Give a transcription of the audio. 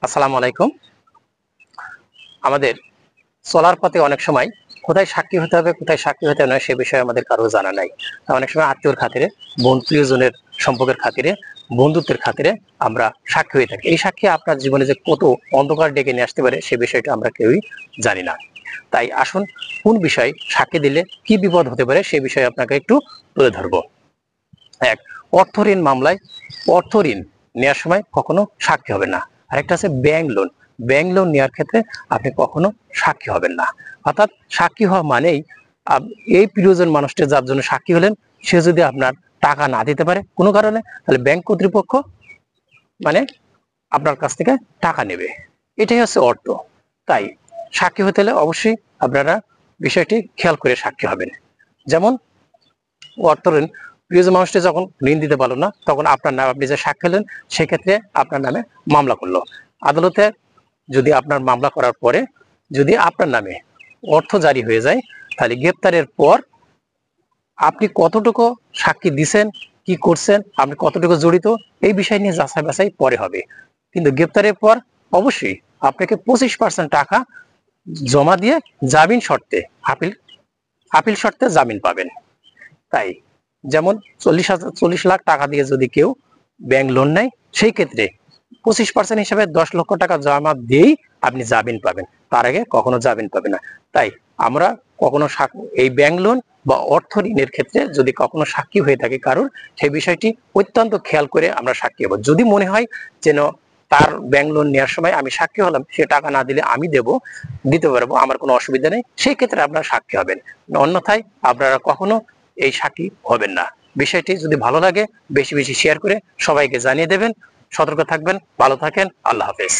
আসসালামু আলাইকুম। আমাদের চলার পথে অনেক সময় কোথায় সাক্ষী হতে হবে কোথায় সাক্ষী হতে নয় সে বিষয়ে আমাদের কারো জানা নাই। অনেক সময় আত্মীয়র খাতিরে, প্রিয়জনের সম্পর্কের খাতিরে, বন্ধুত্বের খাতিরে আমরা সাক্ষী হয়ে থাকি। এই সাক্ষী আপনার জীবনে যে কত অন্ধকার ডেকে নিয়ে আসতে পারে সে বিষয়টা আমরা কেউই জানি না। তাই আসুন কোন বিষয় সাক্ষী দিলে কি বিপদ হতে পারে সে বিষয়ে আপনাকে একটু তুলে ধরবো। এক, অর্থ ঋণ মামলায় অর্থ ঋণ নেওয়ার সময় কখনো সাক্ষী হবেন না। আরেকটা আছে ব্যাংক লোন। ব্যাংক লোন নেওয়ার ক্ষেত্রে আপনি কখনো সাক্ষী হবেন না। অর্থাৎ সাক্ষী হওয়া মানেই এই প্রিয়জন মানুষটা যার জন্য সাক্ষী হলেন সে যদি আপনার টাকা না দিতে পারে কোনো কারণে, তাহলে ব্যাংক কর্তৃপক্ষ মানে আপনার কাছ থেকে টাকা নেবে। এটাই হচ্ছে অর্থ। তাই সাক্ষী হতে হলে অবশ্যই আপনারা বিষয়টি খেয়াল করে সাক্ষী হবেন। যেমন অর্থ ঋণ, প্রিয়জন মানুষটি যখন ঋণ দিতে পারলো না তখন আপনার নামে আপনি যে সাক্ষী হলেন সেক্ষেত্রে আপনার নামে মামলা করলো আদালতে। যদি আপনার মামলা করার পরে যদি আপনার নামে অর্থ জারি হয়ে যায় তাহলে গ্রেপ্তারের পর আপনি কতটুকু সাক্ষী দিছেন, কি করছেন, আপনি কতটুকু জড়িত এই বিষয় নিয়ে যাচাই বাছাই পরে হবে। কিন্তু গ্রেপ্তারের পর অবশ্যই আপনাকে 25% টাকা জমা দিয়ে জামিন শর্তে আপিল শর্তে জামিন পাবেন। তাই যেমন 40 লাখ টাকা দিয়ে যদি কেউ ব্যাংক লোন নেয় সেই ক্ষেত্রে 25% হিসাবে 10 লক্ষ টাকা জমা দিয়েই আপনি জামিন পাবেন, তার আগে কখনো জামিন পাবেন না। তাই আমরা কখনো এই ব্যাংক লোন বা অর্থ ঋণের ক্ষেত্রে যদি কখনো সাক্ষী হয়ে থাকে কারোর, সেই বিষয়টি অত্যন্ত খেয়াল করে আমরা সাক্ষী হব। যদি মনে হয় যেন তার ব্যাংক লোন নেওয়ার সময় আমি সাক্ষী হলাম, সে টাকা না দিলে আমি দিতে পারবো, আমার কোনো অসুবিধা নেই, সেই ক্ষেত্রে আপনারা সাক্ষী হবেন। অন্যথায় আপনারা কখনো এই সাক্ষী হবেন না। বিষয়টি যদি ভালো লাগে বেশি বেশি শেয়ার করে সবাইকে জানিয়ে দেবেন। সতর্ক থাকবেন, ভালো থাকেন, আল্লাহ হাফেজ।